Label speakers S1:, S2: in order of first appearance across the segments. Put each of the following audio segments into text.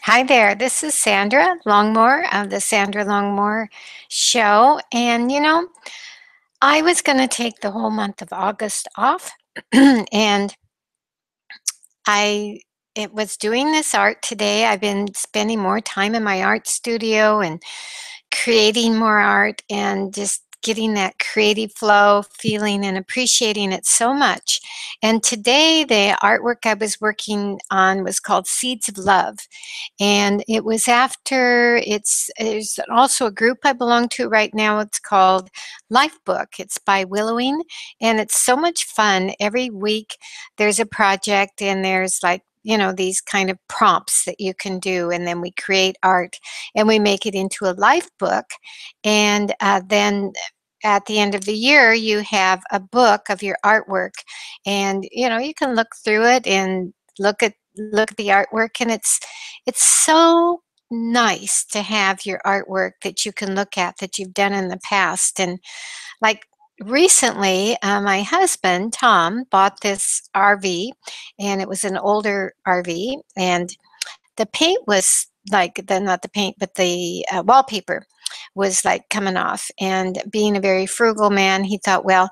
S1: Hi there, this is Sandra Longmore of the Sandra Longmore Show. And I was going to take the whole month of August off, and I it was doing this art today. I've been spending more time in my art studio and creating more art and just getting that creative flow, feeling and appreciating it so much. And today, the artwork I was working on was called Seeds of Love. And it was after there's also a group I belong to right now. It's called Lifebook. It's by Willowing, and it's so much fun. Every week there's a project, and there's like these kind of prompts that you can do, and then we create art and we make it into a life book. And then at the end of the year, you have a book of your artwork, and you can look through it and look at the artwork, and it's so nice to have your artwork that you can look at that you've done in the past. And like recently, my husband Tom bought this RV, and it was an older RV, and the paint was like the not the paint, but the wallpaper was like coming off. And being a very frugal man, he thought, well,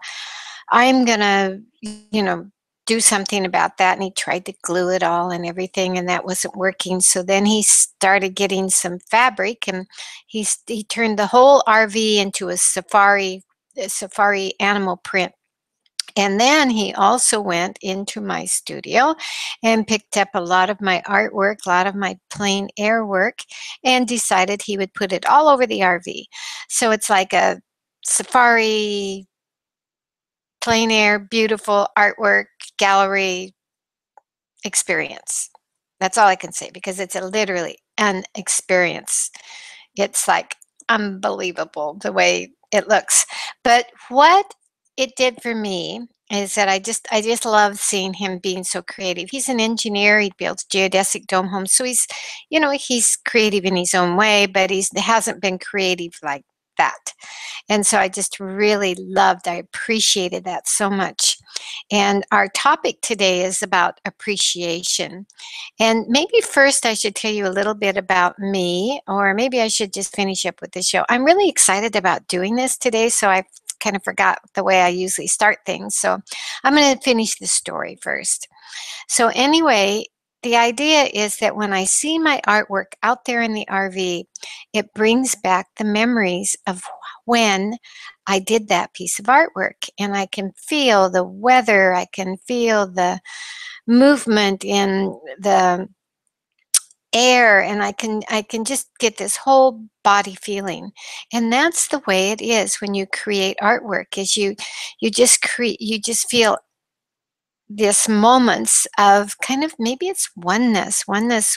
S1: I'm gonna, you know, do something about that. And he tried to glue it all and everything, and that wasn't working. So then he started getting some fabric, and he turned the whole RV into a safari animal print. And then he also went into my studio and picked up a lot of my artwork, a lot of my plein air work, and decided he would put it all over the RV. So it's like a safari, plein air, beautiful artwork gallery experience. That's all I can say because it's literally an experience. It's like unbelievable the way it looks. But what it did for me is that I just love seeing him being so creative. He's an engineer. He builds geodesic dome homes. So he's creative in his own way, but he hasn't been creative like that. And so I just really I appreciated that so much. And our topic today is about appreciation. And maybe first I should tell you a little bit about me, or maybe I should just finish up with the show. I'm really excited about doing this today, so I kind of forgot the way I usually start things. So I'm going to finish the story first. So, anyway, the idea is that when I see my artwork out there in the RV, it brings back the memories of when I did that piece of artwork. And I can feel the weather, I can feel the movement in the air, and I can just get this whole body feeling. And that's the way it is when you create artwork, is you just feel this moments of kind of, maybe it's oneness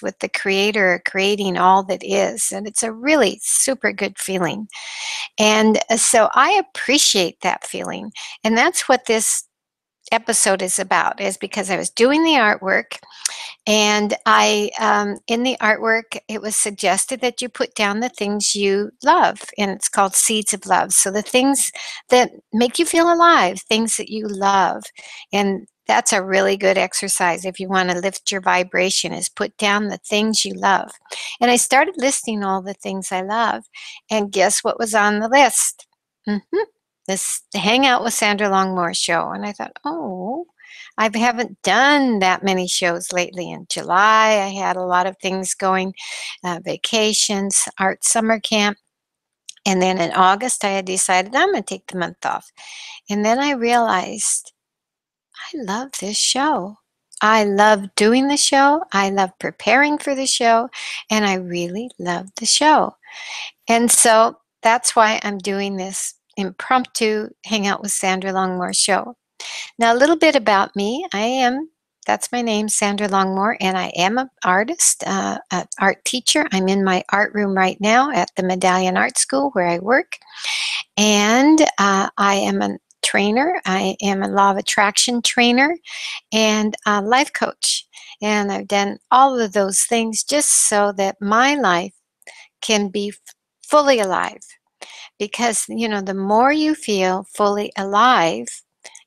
S1: with the creator creating all that is, and it's a really super good feeling. And so I appreciate that feeling, and that's what this episode is about, is because I was doing the artwork, and in the artwork, it was suggested that you put down the things you love, and it's called Seeds of Love. So the things that make you feel alive, things that you love. And that's a really good exercise if you want to lift your vibration, is put down the things you love. And I started listing all the things I love. And guess what was on the list? hmm This Hang Out with Sandra Longmore show. And I thought, oh, I haven't done that many shows lately. In July, I had a lot of things going, vacations, art summer camp. And then in August, I had decided I'm going to take the month off. And then I realized I love this show. I love doing the show. I love preparing for the show. And I really love the show. And so that's why I'm doing this impromptu Hang Out with Sandra Longmore show. Now, a little bit about me. That's my name, Sandra Longmore, and I am an artist, an art teacher. I'm in my art room right now at the Medallion Art School where I work. And I am a trainer. I am a law of attraction trainer and a life coach. And I've done all of those things just so that my life can be fully alive. Because, the more you feel fully alive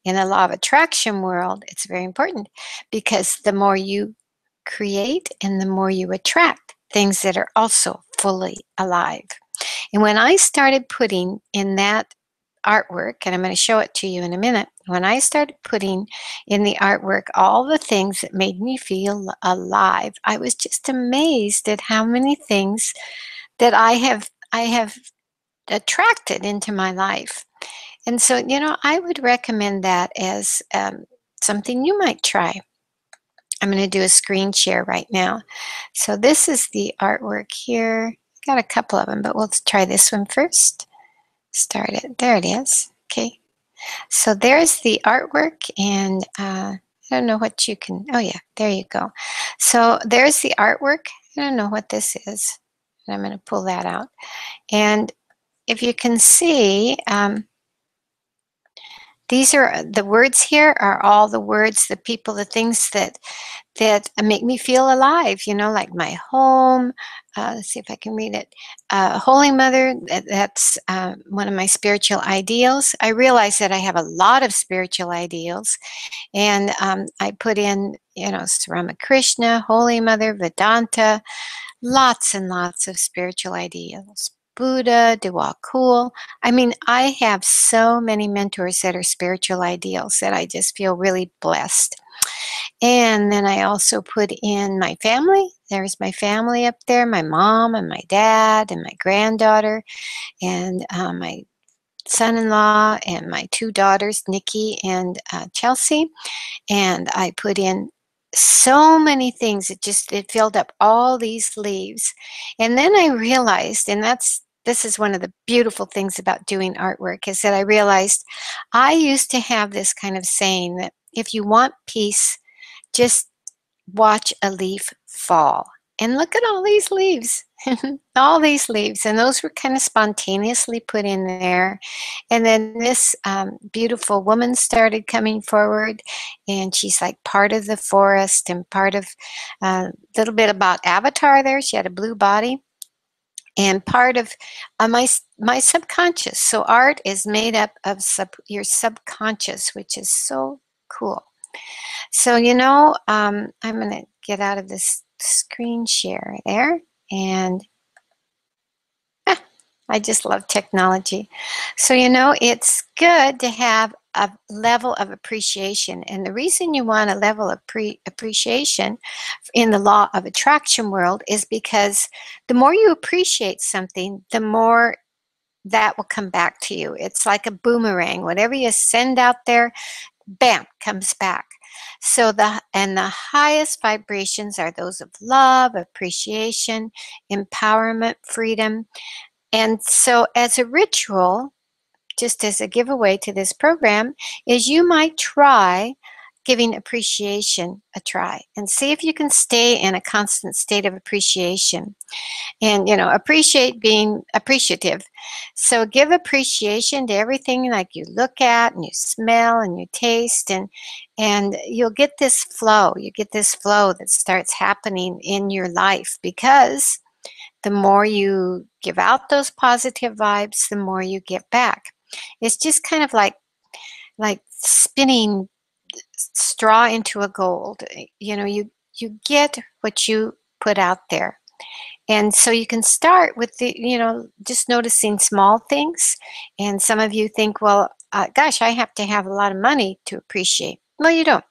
S1: in the law of attraction world, it's very important, because the more you create and the more you attract. things that are also fully alive. And when I started putting in that artwork, and I'm going to show it to you in a minute, when I started putting in the artwork all the things that made me feel alive, I was just amazed at how many things that I have attracted into my life. And so, I would recommend that as something you might try. I'm going to do a screen share right now. So this is the artwork here. Got a couple of them, but we'll try this one first. Start it. There it is. Okay. So there's the artwork, and I don't know what you can. Oh yeah, there you go. So there's the artwork. I don't know what this is. I'm going to pull that out, and if you can see, these are the words here are all the words, the people, the things that make me feel alive, like my home. Let's see if I can read it. Holy Mother, that's one of my spiritual ideals. I realize that I have a lot of spiritual ideals, and I put in, Sri Ramakrishna, Holy Mother, Vedanta, lots and lots of spiritual ideals. Buddha, Dewar Cool. I mean, I have so many mentors that are spiritual ideals that I just feel really blessed. And then I also put in my family. There's my family up there, my mom and my dad and my granddaughter and my son-in-law and my two daughters, Nikki and Chelsea. And I put in so many things. It filled up all these leaves. And then I realized, and this is one of the beautiful things about doing artwork, is that I realized I used to have this kind of saying that if you want peace, just watch a leaf fall. And look at all these leaves, all these leaves. And those were kind of spontaneously put in there. And then this beautiful woman started coming forward, and she's like part of the forest and part of a little bit about Avatar there. She had a blue body. And part of my subconscious. So art is made up of your subconscious, which is so cool. So, I'm going to get out of this screen share there. And I just love technology. So, it's good to have a level of appreciation. And the reason you want a level of appreciation in the law of attraction world is because the more you appreciate something, the more that will come back to you. It's like a boomerang. Whatever you send out there, bam, comes back. So the highest vibrations are those of love, appreciation, empowerment, freedom. And so as a ritual, just as a giveaway to this program, is you might try giving appreciation a try and see if you can stay in a constant state of appreciation. And, appreciate being appreciative. So give appreciation to everything like you look at and you smell and you taste, and you'll get this flow. You get this flow that starts happening in your life, because the more you give out those positive vibes, the more you get back. It's just kind of like spinning straw into a gold. You get what you put out there. And so you can start with just noticing small things. And some of you think, well, gosh, I have to have a lot of money to appreciate. Well, you don't.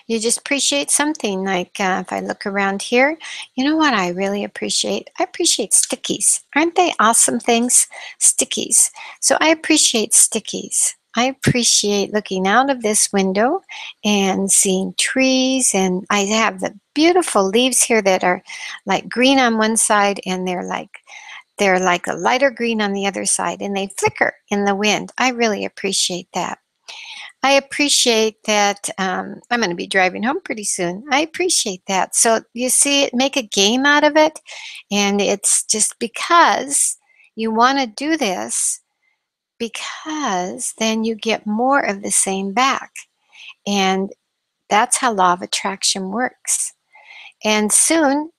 S1: You just appreciate something. Like if I look around here, you know what I really appreciate? I appreciate stickies. Aren't they awesome things? Stickies. So I appreciate stickies. I appreciate looking out of this window and seeing trees, and I have the beautiful leaves here that are like green on one side, and they're like a lighter green on the other side, and they flicker in the wind. I really appreciate that. I appreciate that. I'm going to be driving home pretty soon. I appreciate that. So you see, make a game out of it, and it's just because you want to do this, because then you get more of the same back. And that's how law of attraction works. And soon